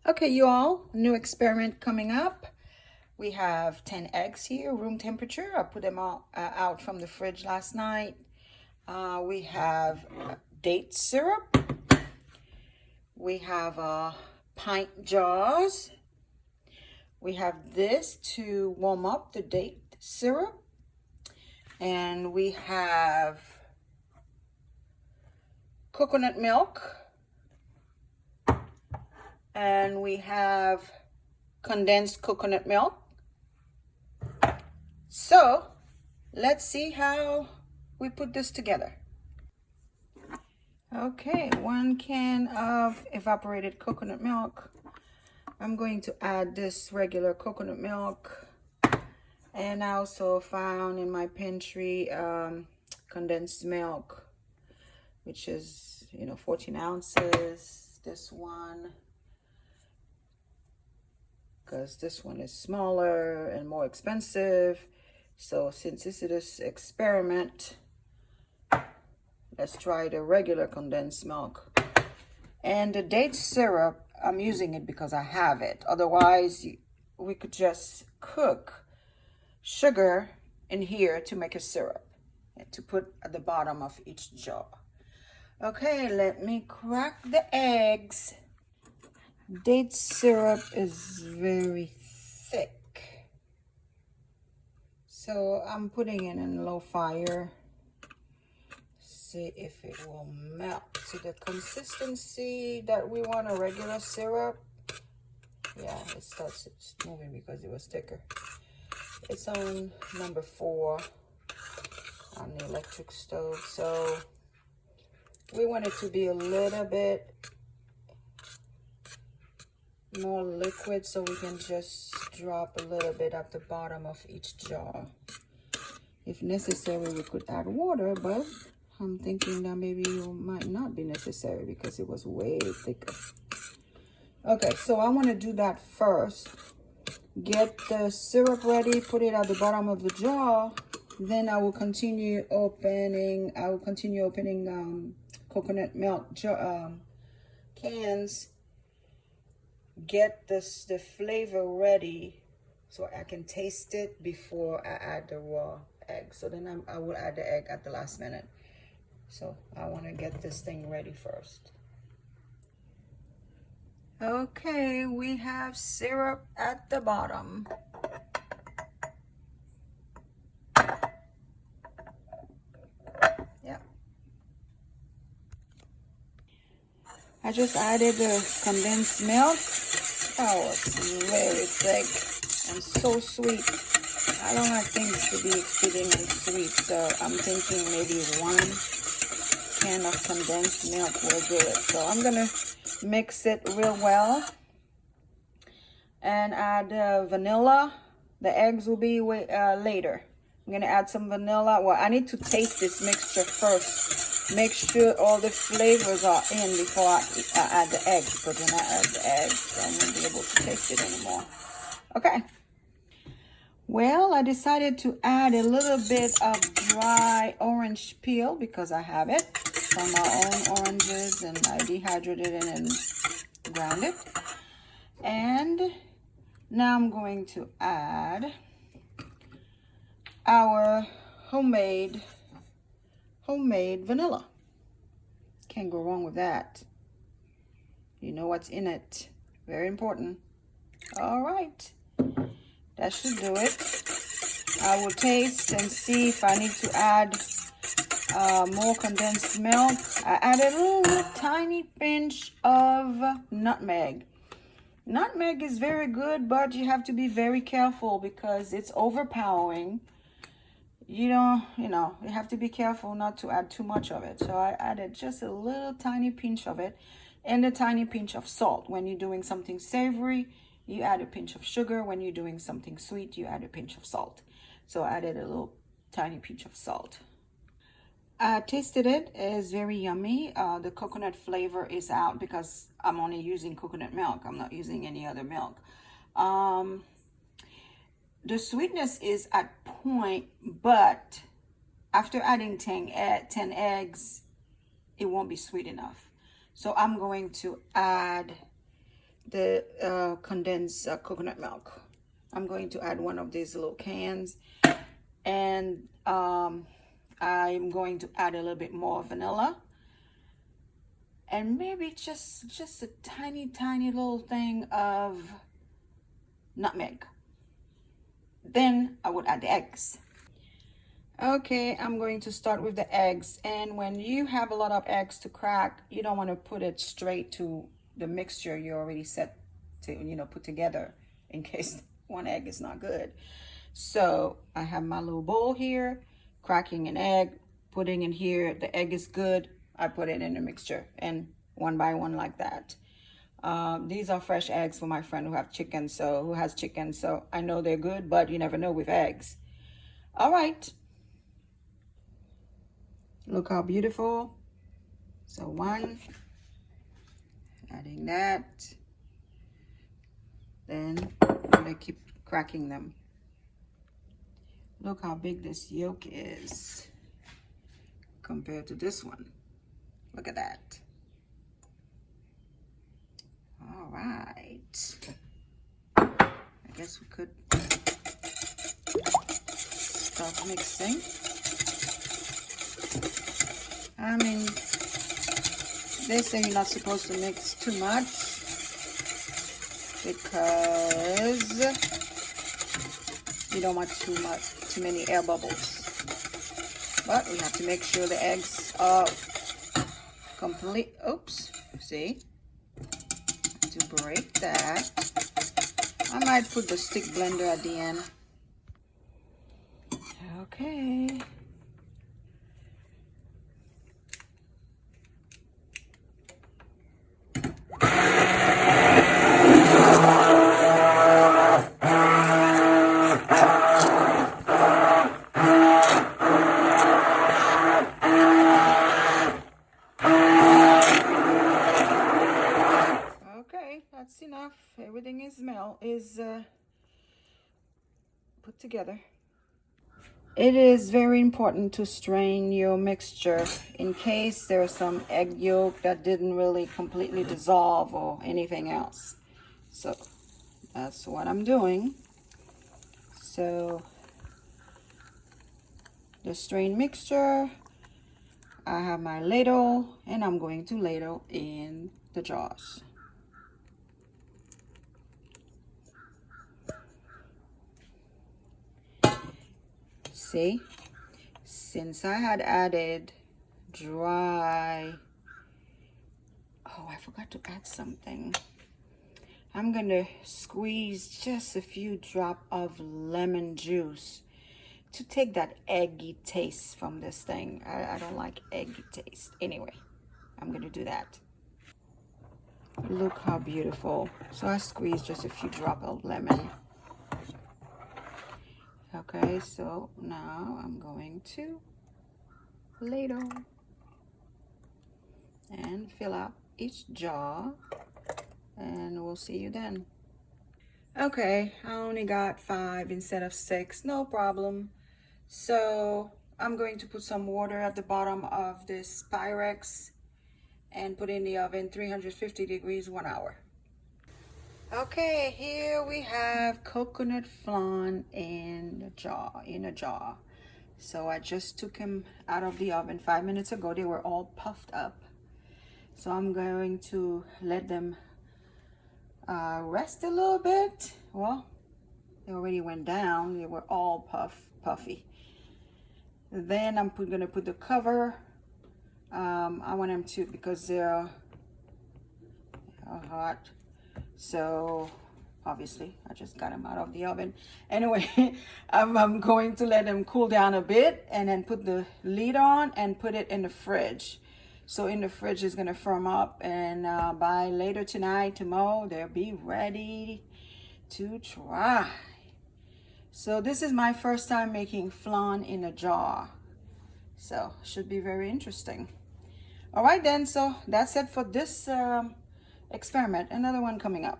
Okay, you all, new experiment coming up. We have 10 eggs here, room temperature. I put them out from the fridge last night. We have date syrup. We have pint jars. We have this to warm up the date syrup. And we have coconut milk. And we have condensed coconut milk. So let's see how we put this together. Okay, 1 can of evaporated coconut milk. I'm going to add this regular coconut milk, and I also found in my pantry condensed milk, which is 14 ounces. This one, because this one is smaller and more expensive. So since this is this experiment, let's try the regular condensed milk. And the date syrup, I'm using it because I have it. Otherwise, we could just cook sugar in here to make a syrup and to put at the bottom of each jar. Okay, let me crack the eggs. Date syrup is very thick, so I'm putting it in low fire. See if it will melt to the consistency that we want. A regular syrup. Yeah, it's moving because it was thicker. It's on number 4 on the electric stove, so we want it to be a little bit more liquid, so we can just drop a little bit at the bottom of each jar. If necessary, we could add water, but I'm thinking that maybe it might not be necessary because it was way thicker. Okay, so I want to do that first. Get the syrup ready, put it at the bottom of the jar. Then I will continue opening. Coconut milk cans. Get the flavor ready so I can taste it before I add the raw egg. So then I will add the egg at the last minute. So I want to get this thing ready first. Okay, we have syrup at the bottom. Yeah. I just added the condensed milk. Oh, it's very thick and so sweet. I don't like things to be exceedingly sweet, so I'm thinking maybe 1 can of condensed milk will do it. So I'm gonna mix it real well and add vanilla. The eggs will be later. I'm gonna add some vanilla. Well, I need to taste this mixture first. Make sure all the flavors are in before I add the eggs, because when I add the eggs, I won't be able to taste it anymore. Okay. Well, I decided to add a little bit of dry orange peel because I have it from our own oranges, and I dehydrated it and ground it. And now I'm going to add our homemade vanilla. Can't go wrong with that. You know what's in it. Very important. All right. That should do it. I will taste and see if I need to add more condensed milk. I added a little tiny pinch of nutmeg. Nutmeg is very good, but you have to be very careful because it's overpowering. You have to be careful not to add too much of it. So I added just a little tiny pinch of it, and a tiny pinch of salt. When you're doing something savory, you add a pinch of sugar. When you're doing something sweet, you add a pinch of salt. So I added a little tiny pinch of salt. I tasted it. It's very yummy. The coconut flavor is out because I'm only using coconut milk. I'm not using any other milk. The sweetness is at point, but after adding 10 eggs, it won't be sweet enough. So I'm going to add the condensed coconut milk. I'm going to add one of these little cans, and I'm going to add a little bit more vanilla, and maybe just a tiny little thing of nutmeg. Then I would add the eggs. Okay, I'm going to start with the eggs, and when you have a lot of eggs to crack, you don't want to put it straight to the mixture you already set to, put together, in case one egg is not good. So I have my little bowl here, cracking an egg, putting in here. The egg is good, I put it in the mixture, and one by one like that. These are fresh eggs for my friend who has chicken, so I know they're good, but you never know with eggs. All right. Look how beautiful. So one, adding that. Then I'm gonna keep cracking them. Look how big this yolk is compared to this one. Look at that. All right. I guess we could start mixing. I mean, they say you're not supposed to mix too much because you don't want too many air bubbles. But we have to make sure the eggs are complete. Oops, see? To break that, I might put the stick blender at the end. Okay. That's enough. Everything is put together. It is very important to strain your mixture in case there's some egg yolk that didn't really completely dissolve or anything else. So that's what I'm doing. So the strained mixture, I have my ladle, and I'm going to ladle in the jars. See, since I had added dry, oh, I forgot to add something. I'm gonna squeeze just a few drops of lemon juice to take that eggy taste from this thing. I don't like eggy taste. Anyway, I'm gonna do that. Look how beautiful. So I squeezed just a few drops of lemon. Okay, so now I'm going to ladle and fill out each jar, and we'll see you then. Okay, I only got 5 instead of 6, no problem. So I'm going to put some water at the bottom of this Pyrex and put in the oven 350 degrees 1 hour. Okay, here we have coconut flan in a jar. So I just took them out of the oven 5 minutes ago. They were all puffed up. So I'm going to let them rest a little bit. Well, they already went down. They were all puffy. Then I'm going to put the cover. I want them to, because they're hot. So obviously I just got them out of the oven. Anyway, I'm going to let them cool down a bit and then put the lid on and put it in the fridge. So in the fridge is going to firm up, and by later tonight, tomorrow, they'll be ready to try. So this is my first time making flan in a jar. So should be very interesting. All right then, so that's it for this experiment. Another one coming up.